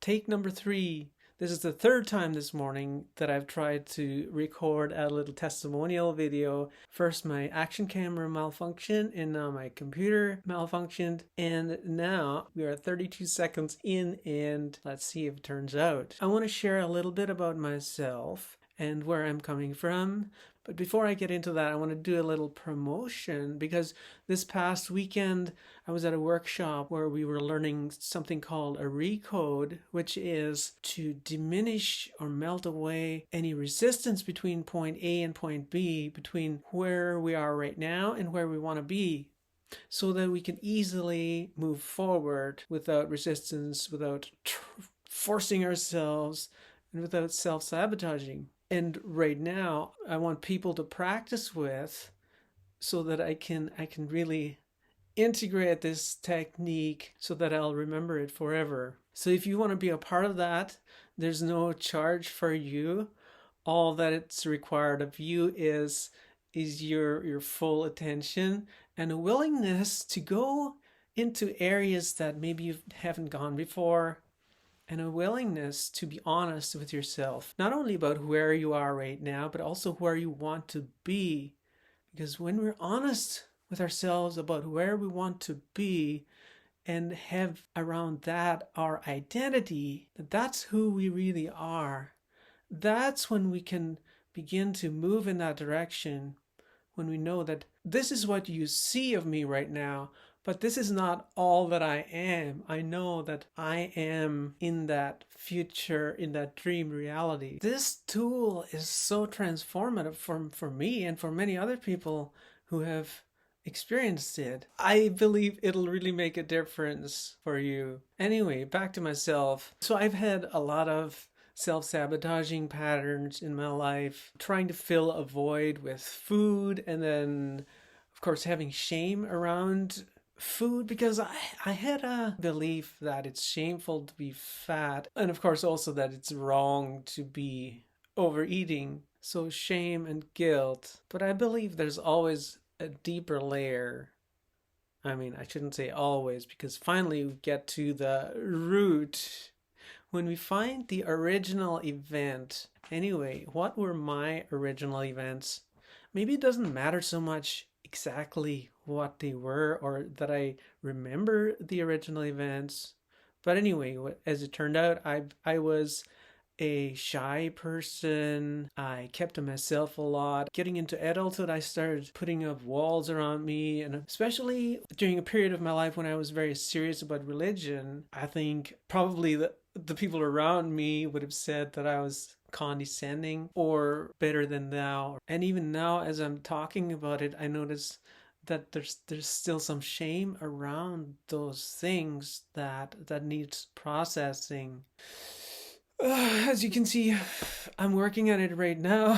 Take number 3. This is the third time this morning that I've tried to record a little testimonial video. First my action camera malfunctioned, and now my computer malfunctioned, and now we are 32 seconds in, and let's see if it turns out. I want to share a little bit about myself and where I'm coming from. But before I get into that, I want to do a little promotion, because this past weekend I was at a workshop where we were learning something called a recode, which is to diminish or melt away any resistance between point A and point B, between where we are right now and where we want to be, so that we can easily move forward without resistance, without forcing ourselves, and without self-sabotaging. And right now, I want people to practice with, so that I can really integrate this technique so that I'll remember it forever. So if you want to be a part of that, there's no charge for you. All that it's required of you is your full attention and a willingness to go into areas that maybe you haven't gone before, and a willingness to be honest with yourself, not only about where you are right now, but also where you want to be. Because when we're honest with ourselves about where we want to be, and have around that our identity, that's who we really are, that's when we can begin to move in that direction. When we know that this is what you see of me right now, but this is not all that I am. I know that I am in that future, in that dream reality. This tool is so transformative for me and for many other people who have experienced it. I believe it'll really make a difference for you. Anyway, back to myself. So I've had a lot of self-sabotaging patterns in my life, trying to fill a void with food, and then of course having shame around food, because I had a belief that it's shameful to be fat, and of course also that it's wrong to be overeating. So shame and guilt. But I believe there's always a deeper layer. I mean, I shouldn't say always, because finally we get to the root. When we find the original event. Anyway, what were my original events? Maybe it doesn't matter so much exactly what they were, or that I remember the original events. But anyway, as it turned out, I was a shy person. I kept to myself a lot. Getting into adulthood, I started putting up walls around me, and especially during a period of my life when I was very serious about religion, I think probably the people around me would have said that I was condescending or better than thou. And even now, as I'm talking about it, I notice that there's still some shame around those things that needs processing. As you can see, I'm working on it right now.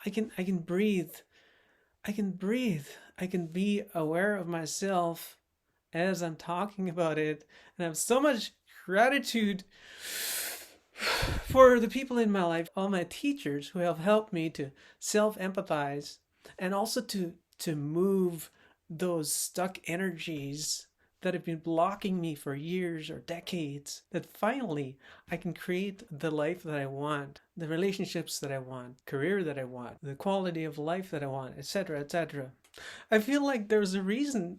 I can breathe. I can breathe. I can be aware of myself as I'm talking about it, and I have so much gratitude for the people in my life, all my teachers who have helped me to self-empathize, and also to move those stuck energies that have been blocking me for years or decades, that finally I can create the life that I want, the relationships that I want, career that I want, the quality of life that I want, etc., etc. I feel like there was a reason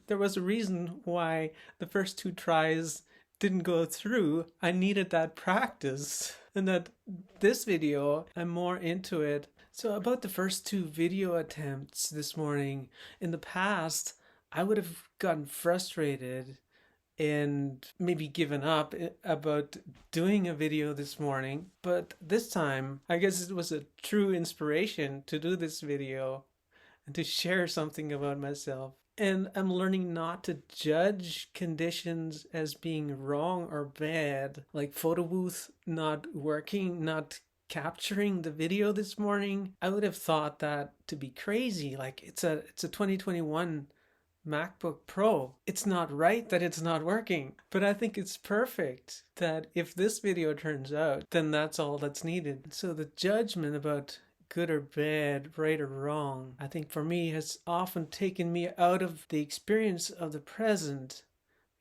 why the first 2 tries didn't go through. I needed that practice, and that this video, I'm more into it. So about the first 2 video attempts this morning, in the past, I would have gotten frustrated and maybe given up about doing a video this morning. But this time, I guess it was a true inspiration to do this video and to share something about myself. And I'm learning not to judge conditions as being wrong or bad, like photo booth not working, not capturing the video this morning. I would have thought that to be crazy. Like, it's a 2021 MacBook Pro. It's not right that it's not working, but I think it's perfect that if this video turns out, then that's all that's needed. So the judgment about good or bad, right or wrong, I think for me has often taken me out of the experience of the present.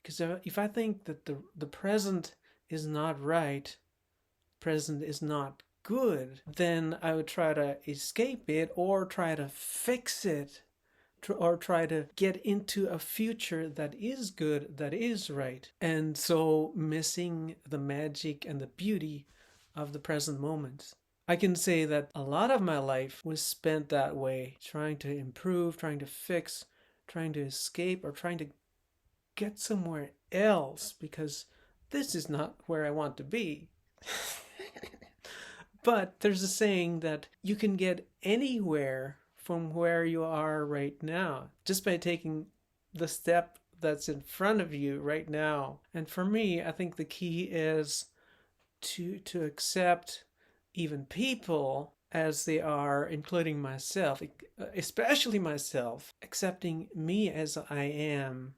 Because if I think that the present is not right, present is not good, then I would try to escape it or try to fix it or try to get into a future that is good, that is right. And so missing the magic and the beauty of the present moment. I can say that a lot of my life was spent that way, trying to improve, trying to fix, trying to escape, or trying to get somewhere else because this is not where I want to be. But there's a saying that you can get anywhere from where you are right now just by taking the step that's in front of you right now. And for me, I think the key is to accept even people as they are, including myself, especially myself, accepting me as I am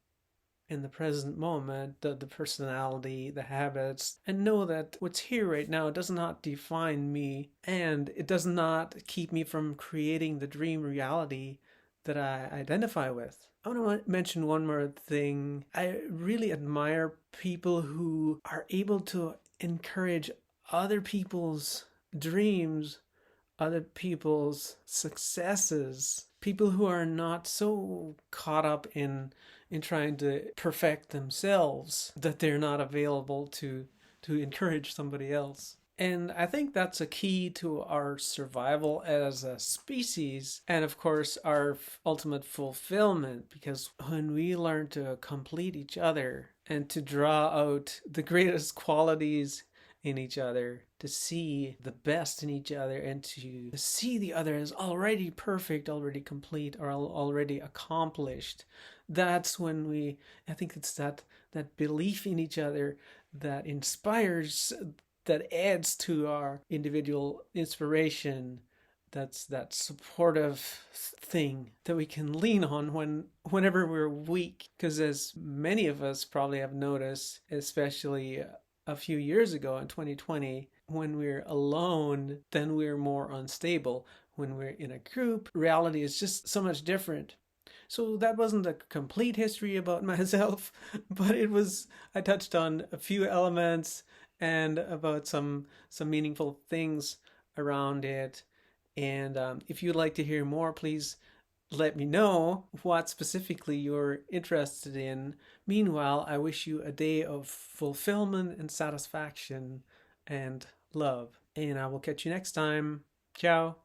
in the present moment, the personality, the habits, and know that what's here right now does not define me, and it does not keep me from creating the dream reality that I identify with. I want to mention one more thing. I really admire people who are able to encourage other people's dreams, other people's successes, people who are not so caught up in trying to perfect themselves that they're not available to encourage somebody else. And I think that's a key to our survival as a species, and of course our ultimate fulfillment, because when we learn to complete each other and to draw out the greatest qualities in each other, to see the best in each other, and to see the other as already perfect, already complete, or already accomplished, that's when I think it's that belief in each other that inspires, that adds to our individual inspiration. That's that supportive thing that we can lean on whenever we're weak. Because as many of us probably have noticed, especially a few years ago in 2020, when we're alone, then we're more unstable. When we're in a group, reality is just so much different. So that wasn't a complete history about myself, but I touched on a few elements and about some meaningful things around it. And if you'd like to hear more, please let me know what specifically you're interested in. Meanwhile, I wish you a day of fulfillment and satisfaction and love. And I will catch you next time. Ciao.